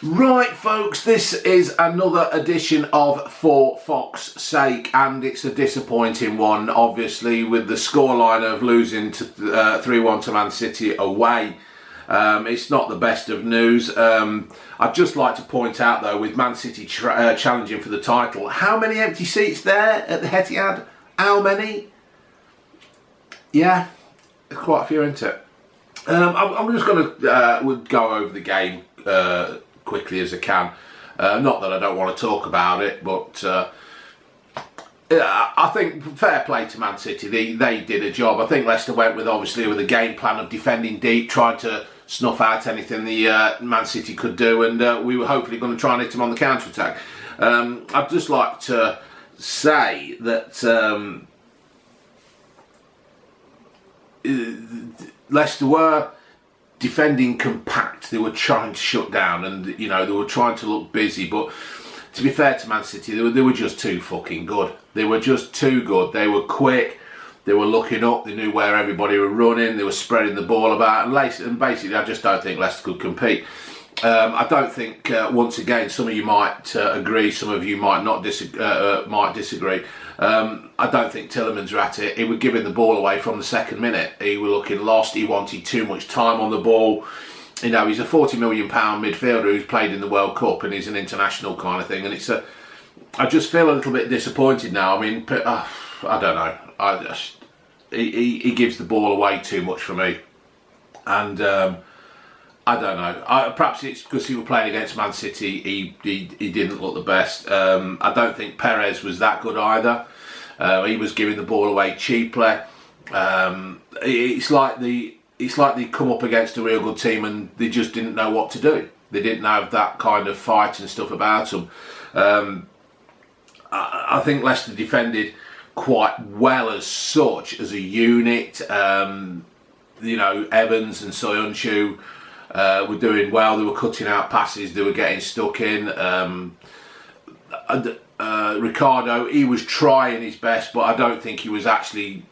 Right, folks, this is another edition of For Fox's Sake, and it's a disappointing one, obviously, with the scoreline of losing to 3-1 to Man City away. It's not the best of news. I'd just like to point out, though, with Man City challenging for the title, how many empty seats there at the Etihad? How many? Yeah, quite a few, isn't it? I'm just going to go over the game quickly as I can. Not that I don't want to talk about it, but I think fair play to Man City. They did a job. I think Leicester went with a game plan of defending deep, trying to snuff out anything the Man City could do, and we were hopefully going to try and hit them on the counter attack. I'd just like to say that Leicester were defending compact. They were trying to shut down, and they were trying to look busy. But to be fair to Man City, they were just too fucking good. They were just too good. They were quick. They were looking up. They knew where everybody were running. They were spreading the ball about, and basically, I just don't think Leicester could compete. I don't think. Once again, some of you might agree. Some of you might not disagree. I don't think Tielemans were at it. He was giving the ball away from the second minute. He was looking lost. He wanted too much time on the ball. He's a £40 million midfielder who's played in the World Cup, and he's an international kind of thing. And I just feel a little bit disappointed now. I mean, I don't know. He gives the ball away too much for me, and I don't know. Perhaps it's because he was playing against Man City. He didn't look the best. I don't think Perez was that good either. He was giving the ball away cheaply. It's like they come up against a real good team and they just didn't know what to do. They didn't have that kind of fight and stuff about them. I think Leicester defended quite well as such, as a unit. Evans and Soyuncu were doing well. They were cutting out passes. They were getting stuck in. Ricardo, he was trying his best, but I don't think he was actually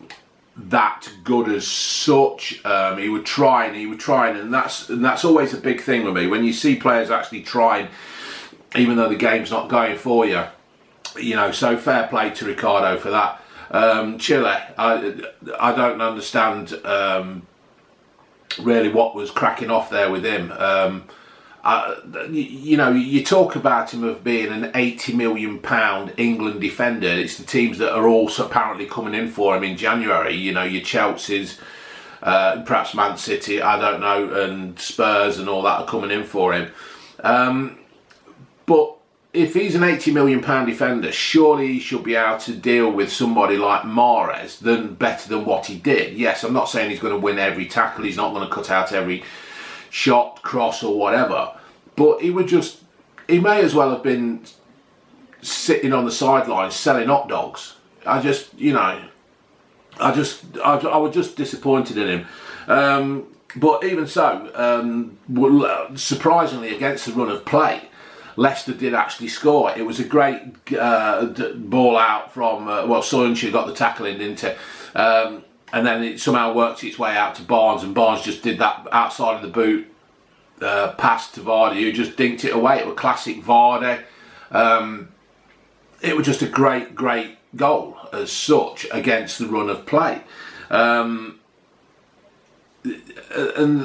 that good as such. He was trying, and that's always a big thing with me. When you see players actually trying, even though the game's not going for you, So fair play to Ricardo for that. Chile, I don't understand really what was cracking off there with him. You talk about him of being an £80 million England defender. It's the teams that are also apparently coming in for him in January. Your Chelsea's, perhaps Man City, I don't know, and Spurs and all that are coming in for him. But if he's an £80 million defender, surely he should be able to deal with somebody like Mahrez better than what he did. Yes, I'm not saying he's going to win every tackle. He's not going to cut out every shot, cross or whatever. But he may as well have been sitting on the sidelines selling hot dogs. I was just disappointed in him. But even so, surprisingly, against the run of play, Leicester did actually score. It was a great ball out from, Soyuncu got the tackle in, didn't he? And then it somehow worked its way out to Barnes, and Barnes just did that outside of the boot pass to Vardy, who just dinked it away. It was classic Vardy. It was just a great goal as such against the run of play. And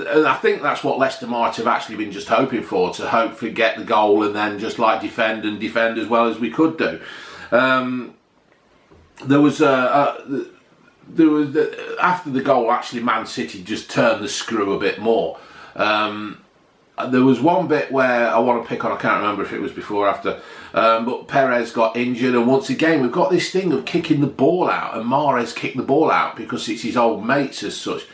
I think that's what Leicester might have actually been just hoping for, to hopefully get the goal and then just defend as well as we could do. There was after the goal, actually Man City just turned the screw a bit more. There was one bit where I want to pick on, I can't remember if it was before or after, but Perez got injured, and once again we've got this thing of kicking the ball out, and Mahrez kicked the ball out because it's his old mates as such.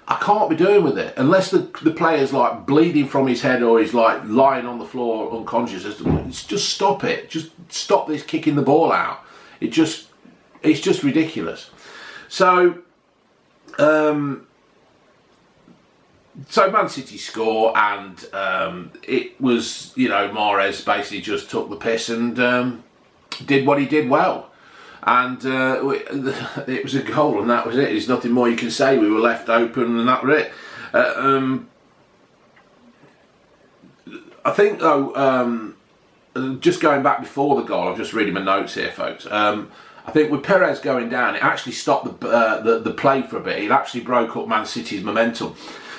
I can't be doing with it unless the player's bleeding from his head, or he's lying on the floor unconscious. Just stop it. Just stop this kicking the ball out. It's just ridiculous. So Man City score, and it was, Mahrez basically just took the piss and did what he did well. And it was a goal, and that was it. There's nothing more you can say. We were left open, and that was it. I think though, just going back before the goal, I'm just reading my notes here, folks. I think with Perez going down, it actually stopped the play for a bit. It actually broke up Man City's momentum.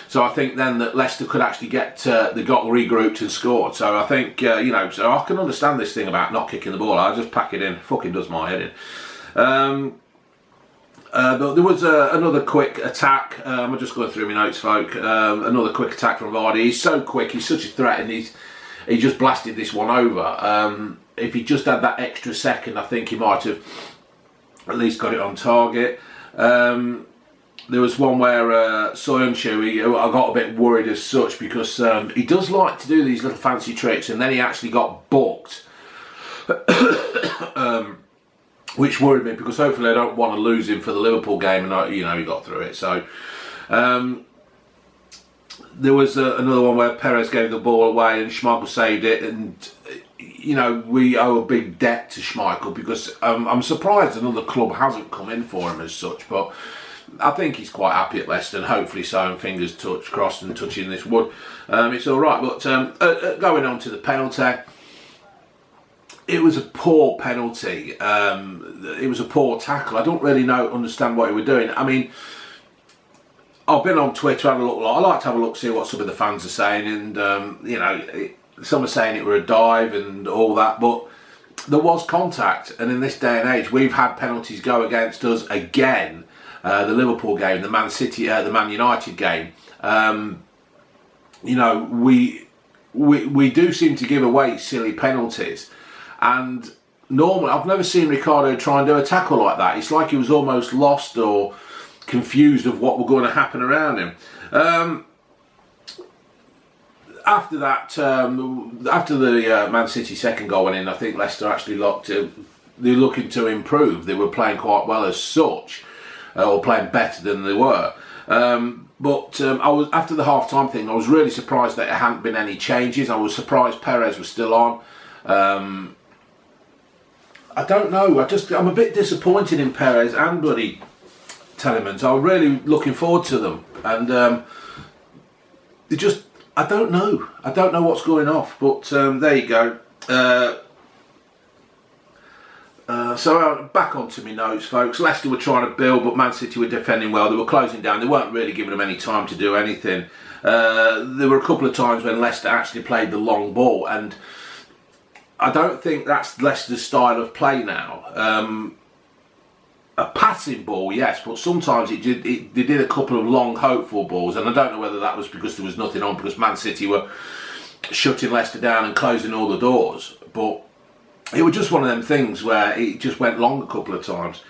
So I think then that Leicester could actually they got regrouped and scored. So I think, so I can understand this thing about not kicking the ball. I just pack it in. Fucking does my head in. But there was another quick attack. I'm just going through my notes, folk. Another quick attack from Vardy. He's so quick. He's such a threat, and he just blasted this one over. If he just had that extra second, I think he might have at least got it on target. There was one where Soyuncu, I got a bit worried as such because he does like to do these little fancy tricks, and then he actually got booked, which worried me because hopefully I don't want to lose him for the Liverpool game, and he got through it. So there was another one where Perez gave the ball away and Schmeichel saved it, and we owe a big debt to Schmeichel because I'm surprised another club hasn't come in for him as such, but I think he's quite happy at Leicester, and hopefully so, and fingers crossed and touching this wood. It's all right, but going on to the penalty, it was a poor penalty. It was a poor tackle. I don't really understand what he was doing. I mean, I've been on Twitter, had a look. I like to have a look, see what some of the fans are saying, and some are saying it were a dive and all that, but there was contact, and in this day and age, we've had penalties go against us again. The Liverpool game, the Man United game. We do seem to give away silly penalties, and normally I've never seen Ricardo try and do a tackle like that. It's like he was almost lost or confused of what was going to happen around him. After that, after the Man City second goal went in, I think Leicester actually they're looking to improve. They were playing quite well as such. Or playing better than they were. But I was, after the half-time thing, I was really surprised that there hadn't been any changes. I was surprised Perez was still on. I don't know. I'm a bit disappointed in Perez and bloody Telemans. I'm really looking forward to them, and I don't know. I don't know what's going off. But there you go. So back onto my notes, folks. Leicester were trying to build, but Man City were defending well. They were closing down. They weren't really giving them any time to do anything. There were a couple of times when Leicester actually played the long ball, and I don't think that's Leicester's style of play now. A passing ball, yes, but sometimes they did a couple of long, hopeful balls, and I don't know whether that was because there was nothing on, because Man City were shutting Leicester down and closing all the doors, but it was just one of them things where it just went long a couple of times.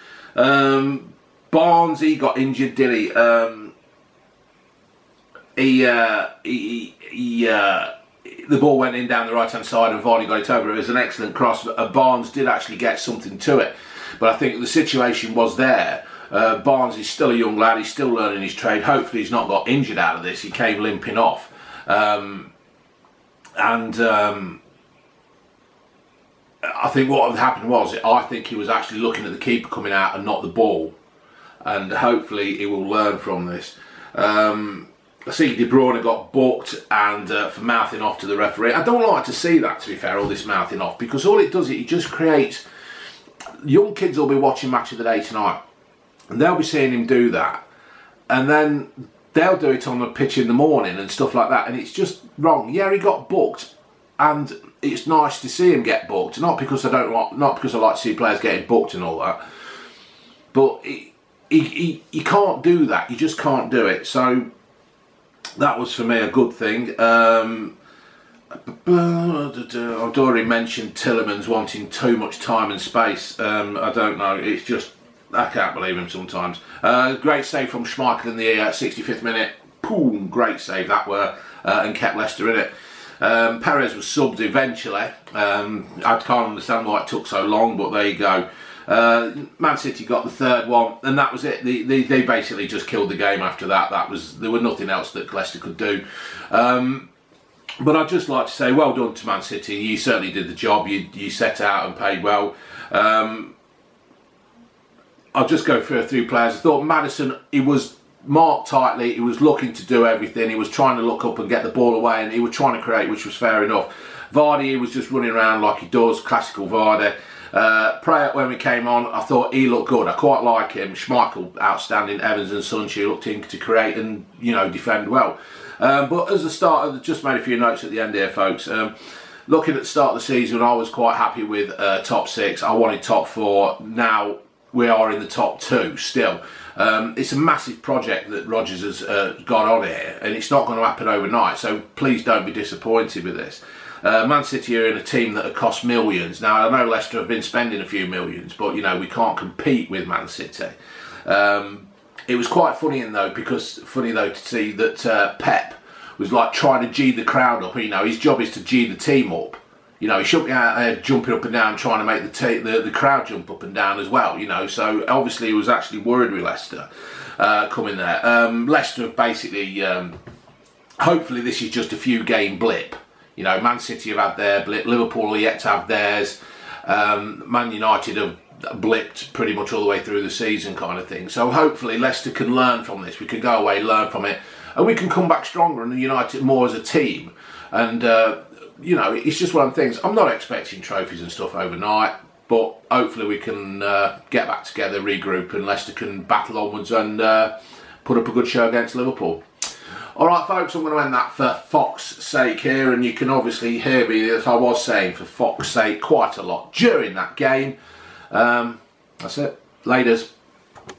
Barnes, he got injured, did he? The ball went in down the right hand side and Vardy got it over. It was an excellent cross. Barnes did actually get something to it, but I think the situation was there. Barnes is still a young lad. He's still learning his trade. Hopefully he's not got injured out of this. He came limping off. I think what had happened was, I think he was actually looking at the keeper coming out and not the ball, and hopefully he will learn from this. I see De Bruyne got booked and for mouthing off to the referee. I don't like to see that, to be fair, all this mouthing off, because all it does, it just creates... Young kids will be watching Match of the Day tonight, and they'll be seeing him do that, and then they'll do it on the pitch in the morning and stuff like that, and it's just wrong. Yeah, he got booked, and it's nice to see him get booked. Not because I like to see players getting booked and all that, but you can't do that. You just can't do it. So that was for me a good thing. I've already mentioned Tielemans wanting too much time and space. I don't know. It's just, I can't believe him sometimes. Great save from Schmeichel in the 65th minute. Boom, great save that were, and kept Leicester in it. Perez was subbed eventually. I can't understand why it took so long, but there you go. Man City got the third one, and that was it. They basically just killed the game after that. There was nothing else that Leicester could do. But I'd just like to say, well done to Man City. You certainly did the job. You set out and played well. I'll just go through a few players. I thought Maddison, he was marked tightly. He was looking to do everything. He was trying to look up and get the ball away, and he was trying to create, which was fair enough. Vardy, he was just running around like he does, classical Vardy. Prayer, when we came on, I thought he looked good. I quite like him. Schmeichel, outstanding. Evans and Sunchi looked in to create and, you know, defend well. But as a starter, just made a few notes at the end here, folks. Looking at the start of the season, I was quite happy with top 6. I wanted top 4. Now we are in the top 2 still. It's a massive project that Rodgers has got on here, and it's not going to happen overnight. So please don't be disappointed with this. Man City are in a team that have cost millions. Now, I know Leicester have been spending a few millions, but, you know, we can't compete with Man City. It was quite funny, to see that Pep was like trying to G the crowd up. You know, his job is to G the team up. You know, he shouldn't be out there jumping up and down, trying to make the crowd jump up and down as well. You know, so obviously he was actually worried with Leicester coming there. Leicester have basically, hopefully this is just a few game blip. You know, Man City have had their blip, Liverpool are yet to have theirs, Man United have blipped pretty much all the way through the season kind of thing. So hopefully Leicester can learn from this. We can go away, learn from it, and we can come back stronger and United more as a team. And, you know, it's just one of the things. I'm not expecting trophies and stuff overnight, but hopefully we can get back together, regroup, and Leicester can battle onwards and put up a good show against Liverpool. Alright folks, I'm going to end that for Fox's sake here, and you can obviously hear me, as I was saying, for Fox's sake quite a lot during that game. That's it. Laters.